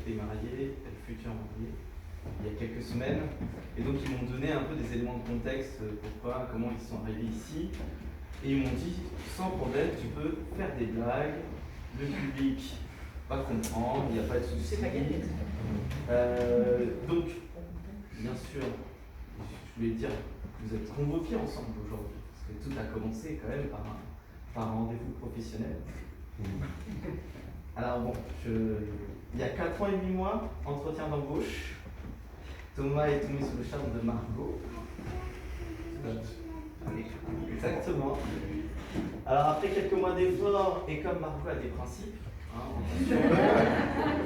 été mariés, le futur marié, il y a quelques semaines. Et donc ils m'ont donné un peu des éléments de contexte, pourquoi, comment ils sont arrivés ici. Et ils m'ont dit, sans problème, tu peux faire des blagues, le public va comprendre, il n'y a pas de souci. C'est pas gagné. Donc, bien sûr, je voulais dire que vous êtes convoqués ensemble aujourd'hui, parce que tout a commencé quand même par un rendez-vous professionnel. Alors bon, il y a 4 ans et 8 mois, entretien d'embauche. Thomas est tombé sous le charme de Margot. Exactement. Alors après quelques mois d'efforts, et comme Margot a des principes,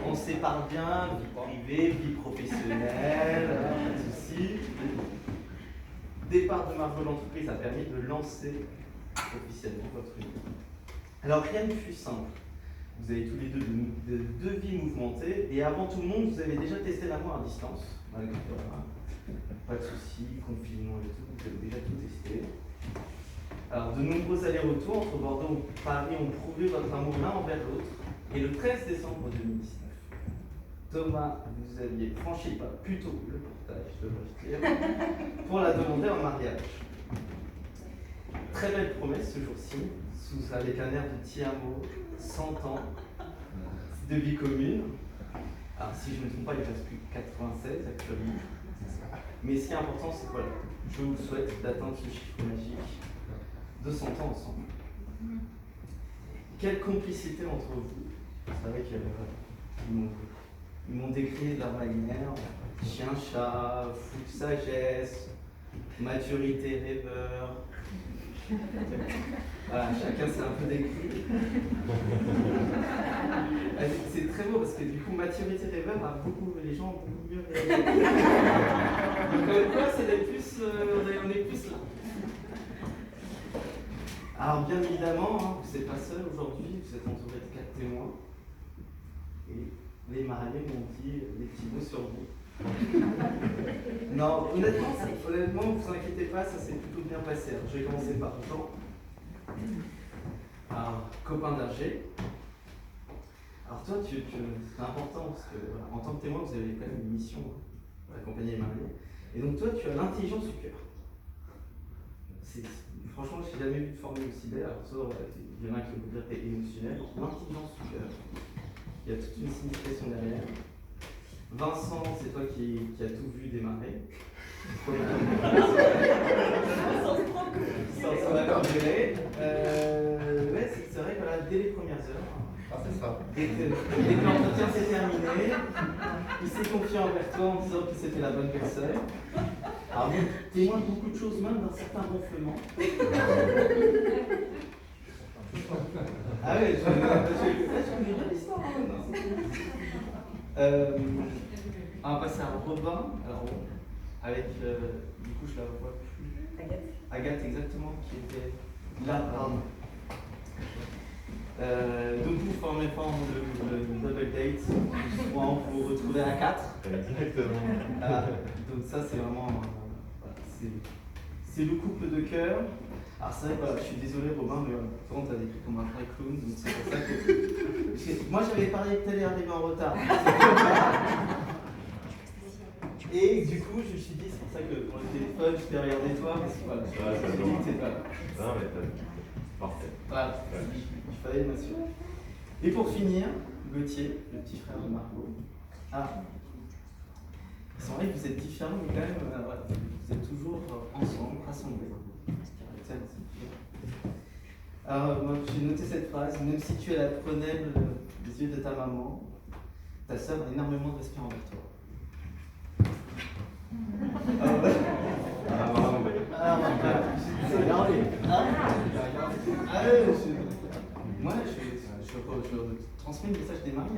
on se sépare bien, vie privée, vie professionnelle, pas de soucis. Départ de Margot, l'entreprise a permis de lancer officiellement votre union. Alors rien ne fut simple. Vous avez tous les deux deux vies mouvementées, et avant tout le monde, vous avez déjà testé l'amour à distance, malgré pas de soucis, confinement et tout, vous avez déjà tout testé. Alors de nombreux allers-retours entre Bordeaux et Paris ont prouvé votre amour l'un envers l'autre, et le 13 décembre 2019, Thomas, vous aviez franchi pas plutôt le portage, je dois dire, pour la demander en mariage. Très belle promesse ce jour-ci, avec un air de ti amo, 100 ans de vie commune. Alors si je ne me trompe pas, il ne reste plus que 96 actuellement. Mais ce qui est important, c'est que voilà, je vous souhaite d'atteindre ce chiffre magique de 100 ans ensemble. Quelle complicité entre vous. C'est vrai qu'ils m'ont décrit de leur manière. Chien, chat, fou de sagesse, maturité, rêveur. Voilà, chacun s'est un peu décrit. C'est très beau parce que du coup, maturité rêveur, les gens ont beaucoup mieux réagi. Donc, comme quoi, on est plus là. Alors, bien évidemment, vous n'êtes pas seul aujourd'hui, vous êtes entouré de 4 témoins. Et les mariés m'ont dit des petits mots sur vous. Non, honnêtement, ne vous inquiétez pas, ça s'est plutôt bien passé. Alors, je vais commencer par Jean. Alors, copain d'Hergé. Alors toi, c'est important parce que en tant que témoin, vous avez quand même une mission d'accompagner les mariés. Et donc toi, tu as l'intelligence du cœur. Franchement, je n'ai jamais vu de formule aussi belle. Alors toi, il y en a qui vont dire que tu es émotionnel. Donc l'intelligence du cœur, il y a toute une signification derrière. Vincent, c'est toi qui as tout vu démarrer. Sans l'accord duré. Ouais, c'est vrai que dès les premières heures. Ah, c'est ça. Dès que l'entretien s'est terminé, il s'est confié envers toi en disant que c'était la bonne personne. Alors, témoin de beaucoup de choses, même d'un certain ronflement. Ah oui, je connais bien l'histoire. On va passer à Robin. Alors, avec, du coup, je la vois plus. Agathe, exactement, qui était là. Donc vous formez pas le double date, souvent vous vous retrouvez à 4. Exactement. Donc ça c'est vraiment c'est le couple de cœur. Alors c'est vrai que je suis désolé Robin, mais souvent tu as décrit comme un vrai clown, donc c'est pour ça que moi j'avais parlé que tu allais arriver en retard. Et du coup je me suis dit, c'est pour ça que pour le téléphone je t'ai regardé toi, parce que voilà, je me suis dit que t'es pas là. Non mais parfait. Voilà, il fallait m'assurer. Et pour finir, Gauthier, le petit frère de Margot. Ah, c'est vrai que vous êtes différents, mais quand même, voilà, vous êtes toujours ensemble, rassemblés. Alors, moi, j'ai noté cette phrase, même si tu es la prunelle des yeux de ta maman, ta sœur a énormément de respect envers toi. Moi, je transmets le message des maris.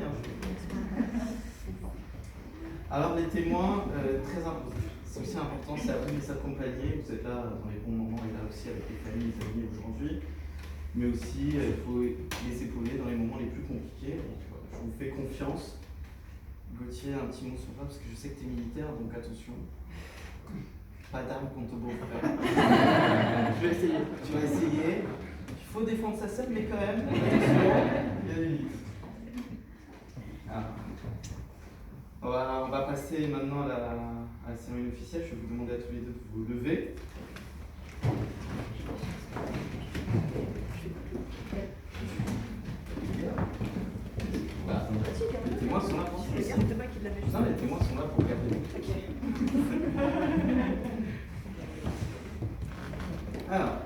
Alors, les témoins, très importants. C'est aussi important, c'est à vous de les accompagner. Vous êtes là dans les bons moments et là aussi avec les familles, les amis aujourd'hui. Mais aussi, il faut les épauler dans les moments les plus compliqués. Donc, je vous fais confiance. Gauthier, un petit mot sur toi, parce que je sais que tu es militaire, donc attention. Pas d'armes contre beau-frère. Je vais essayer. Tu vas essayer. Il faut défendre sa sœur, mais quand même, attention, il y a des limites. Ah. On va passer maintenant à la cérémonie officielle. Je vais vous demander à tous les deux de vous lever. Les témoins sont là pour ça. Non, les témoins sont là pour regarder. Alors,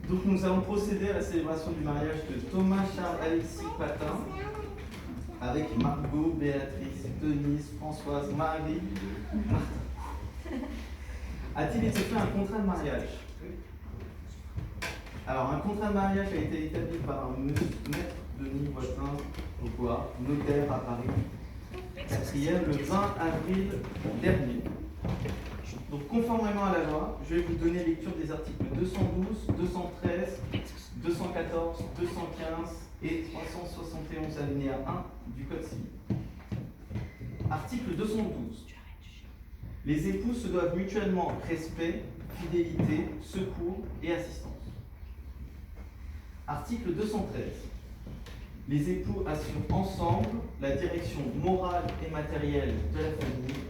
donc nous allons procéder à la célébration du mariage de Thomas Charles Alexis Patin avec Margot, Béatrice, Denise, Françoise, Marie, Martin. A-t-il été fait un contrat de mariage? Alors, un contrat de mariage a été établi par un maître Denis Voisin, notaire à Paris, 4e, le 20 avril dernier. Donc, conformément à la loi, je vais vous donner lecture des articles 212, 213, 214, 215 et 371 alinéa 1 du Code civil. Article 212. Les époux se doivent mutuellement respect, fidélité, secours et assistance. Article 213. Les époux assurent ensemble la direction morale et matérielle de la famille.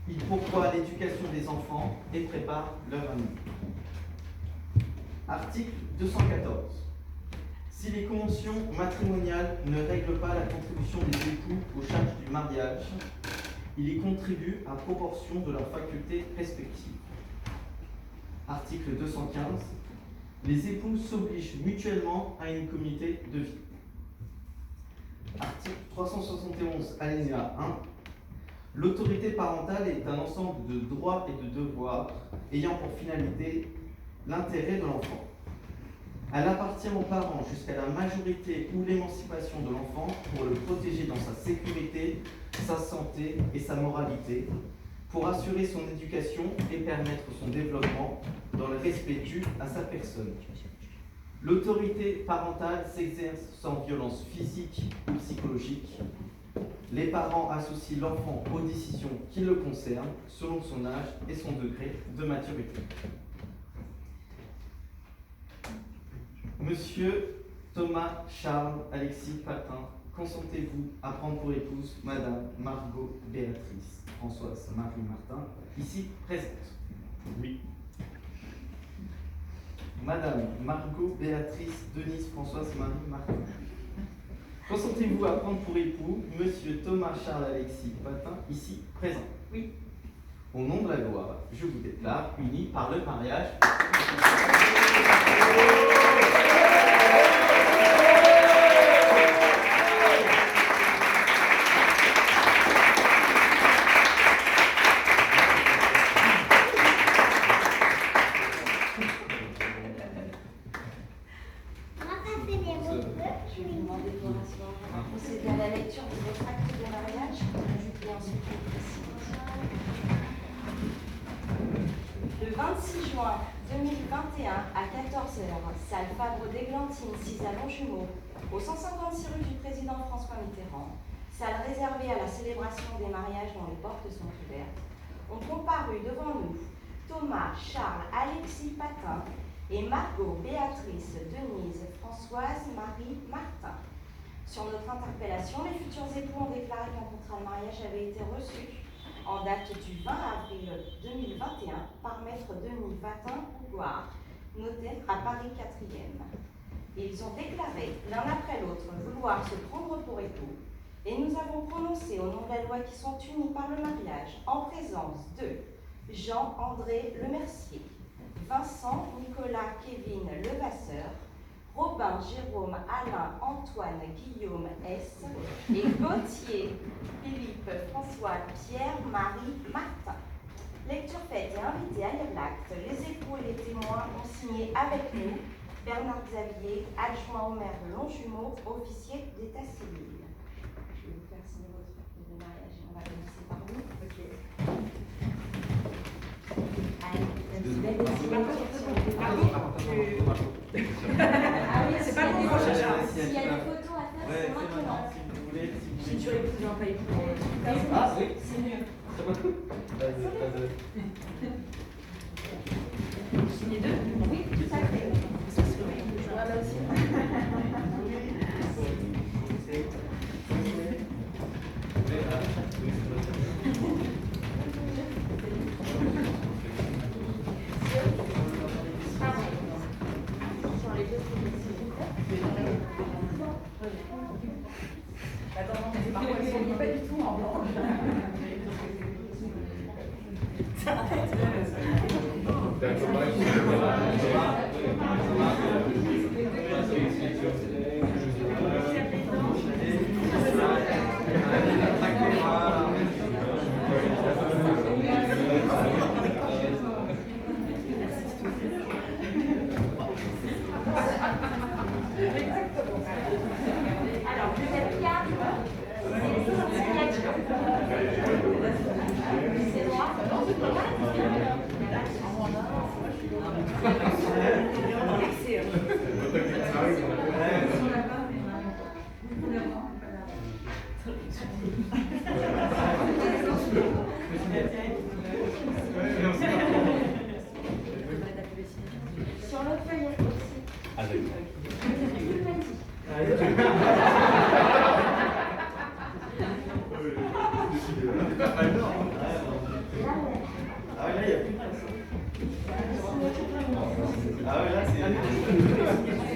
Ils pourvoient l'éducation des enfants et préparent leur avenir. Article 214. Si les conventions matrimoniales ne règlent pas la contribution des époux aux charges du mariage, ils y contribuent à proportion de leurs facultés respectives. Article 215. Les époux s'obligent mutuellement à une communauté de vie. Article 371, alinéa 1. L'autorité parentale est un ensemble de droits et de devoirs ayant pour finalité l'intérêt de l'enfant. Elle appartient aux parents jusqu'à la majorité ou l'émancipation de l'enfant pour le protéger dans sa sécurité, sa santé et sa moralité, pour assurer son éducation et permettre son développement dans le respect dû à sa personne. L'autorité parentale s'exerce sans violence physique ou psychologique. Les parents associent l'enfant aux décisions qui le concernent selon son âge et son degré de maturité. Monsieur Thomas Charles Alexis Patin, consentez-vous à prendre pour épouse Madame Margot Béatrice Françoise Marie Martin, ici présente? Oui. Madame Margot Béatrice Denise Françoise Marie Martin, consentez-vous à prendre pour époux Monsieur Thomas Charles Alexis Patin, ici présent? Oui. Au nom de la loi, je vous déclare unis par le mariage. Je vais vous demander pour procéder à la lecture de votre acte de mariage et ensuite le précise. Le 26 juin 2021 à 14h, salle Fabre d'Églantine, 6 à Longjumeau, au 156 rue du Président François Mitterrand, salle réservée à la célébration des mariages dont les portes sont ouvertes, ont comparu devant nous Thomas Charles Alexis Patin et Margot Béatrice Denise Françoise Marie Martin. Sur notre interpellation, les futurs époux ont déclaré qu'un contrat de mariage avait été reçu en date du 20 avril 2021 par maître Denis Patin-Pougoire, notaire à Paris 4e. Ils ont déclaré l'un après l'autre vouloir se prendre pour époux et nous avons prononcé au nom de la loi qu'ils sont unis par le mariage en présence de Jean-André Lemercier, Vincent Nicolas Kevin Levasseur, Robin Jérôme Alain Antoine Guillaume S. et Gauthier Philippe François Pierre Marie Martin. Lecture faite et invité à lire l'acte, les époux et les témoins ont signé avec nous Bernard Xavier, adjoint au maire de Longjumeau, officier d'état civil. Je vais vous faire signer votre acte de mariage et on va commencer par vous. Ok. Ah oui, c'est pas le niveau chercher. S'il y a des photos à faire, c'est maintenant. Si vous voulez. Si tu réponds pas écouter. Ah oui, c'est mieux. Les deux? Oui, tout à fait. Voilà aussi. Attends, non, parfois elles sont pas du tout en blanc. Alors, deuxième carte, c'est signature. C'est noir. Sur l'autre feuille aussi. Ah ouais, là, il n'y a plus de place. Ah ouais, là,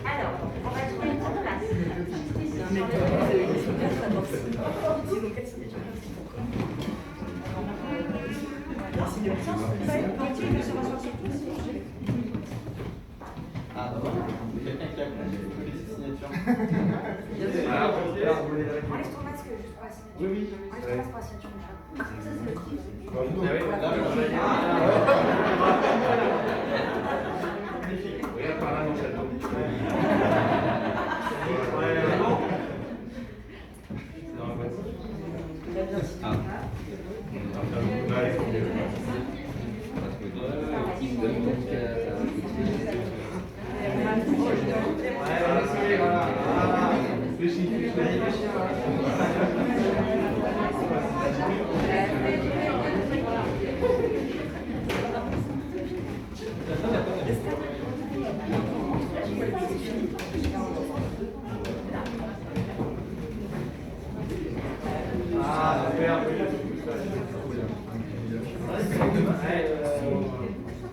Alors, on va trouver une petite place. Ah, d'abord, quelqu'un qui a une petite signature. Enlève ton masque juste pour la signature. Oui, oui. Enlève ton masque pour la signature. Ça, c'est le petit. Ah oui, là, Regarde par là dans cette eau.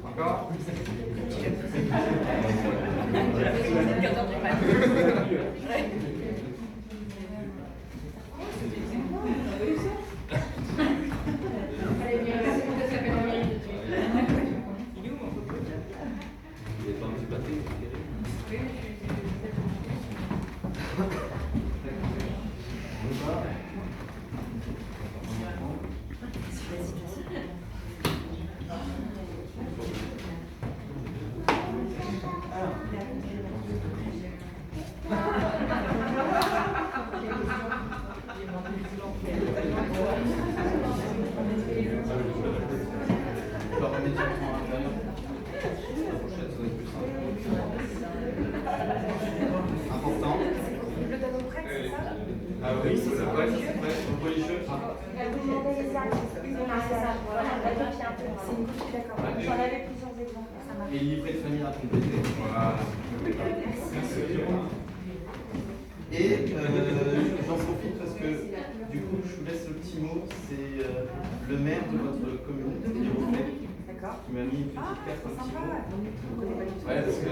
Encore. Important. Le tableau prêt, c'est ça? Ah oui, c'est ça. Ouais, c'est religieux. Vous demandez les actes. Ah, c'est ça. Voilà, la copie un peu. C'est une copie, d'accord. J'en avais plusieurs exemples. Ça marche. Et le livret de famille à compléter. Voilà. Merci. Et j'en profite parce que du coup, je vous laisse le petit mot. C'est le maire de votre commune, qui D'accord. m'a mis une petite Ah, carte, un c'est petit sympa. mot. On connaît pas du tout. Ouais, parce que.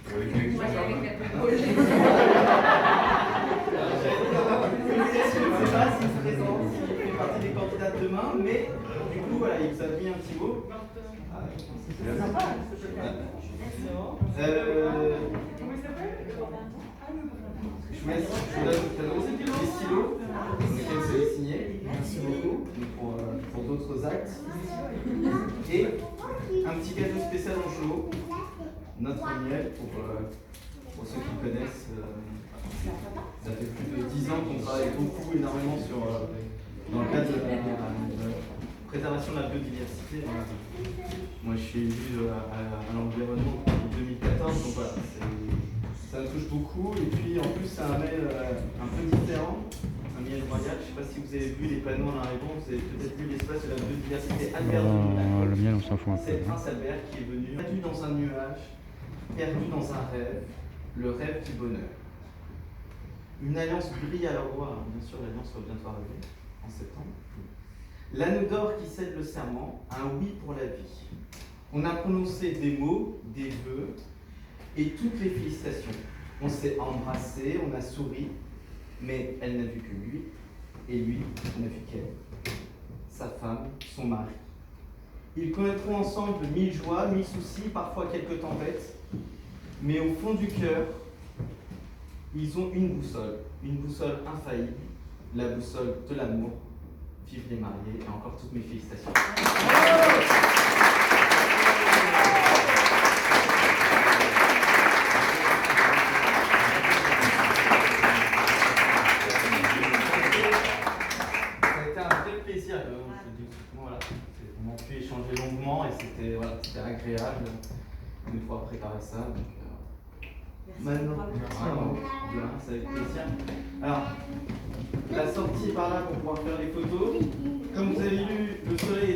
Je ne sais pas s'il se présente, s'il fait partie des candidats de demain, mais du coup, voilà, il vous a mis un petit mot. C'est sympa. Je vous donne le cadeau, des stylos, dans lesquels vous avez signé. Merci beaucoup pour d'autres actes. Et un petit cadeau spécial en jour, notre annuel pour ceux qui connaissent. Ça fait plus de 10 ans qu'on travaille beaucoup, énormément dans le cadre de la préservation de la biodiversité. Moi, je suis élu à l'environnement depuis 2014, donc voilà, ça me touche beaucoup. Et puis, en plus, c'est un mail un peu différent, un miel royal. Je ne sais pas si vous avez vu les panneaux en arrivant, vous avez peut-être vu l'espace de la biodiversité Albert de Monaco. Le miel, on s'en fout un peu. C'est le prince Albert qui est venu, perdu dans un nuage, perdu dans un rêve, le rêve du bonheur. Une alliance brille à leur doigt, bien sûr l'alliance va bientôt arriver, en septembre. L'anneau d'or qui cède le serment, un oui pour la vie. On a prononcé des mots, des vœux et toutes les félicitations. On s'est embrassé, on a souri, mais elle n'a vu que lui, et lui n'a vu qu'elle, sa femme, son mari. Ils connaîtront ensemble 1000 joies, 1000 soucis, parfois quelques tempêtes, mais au fond du cœur, ils ont une boussole infaillible, la boussole de l'amour. Vive les mariés, et encore toutes mes félicitations. Ça a été un vrai plaisir. Voilà, on a pu échanger longuement et c'était agréable de pouvoir préparer ça. Donc, maintenant, voilà, c'est avec plaisir. Alors, la sortie est par là pour pouvoir faire les photos. Comme vous avez lu, le soleil est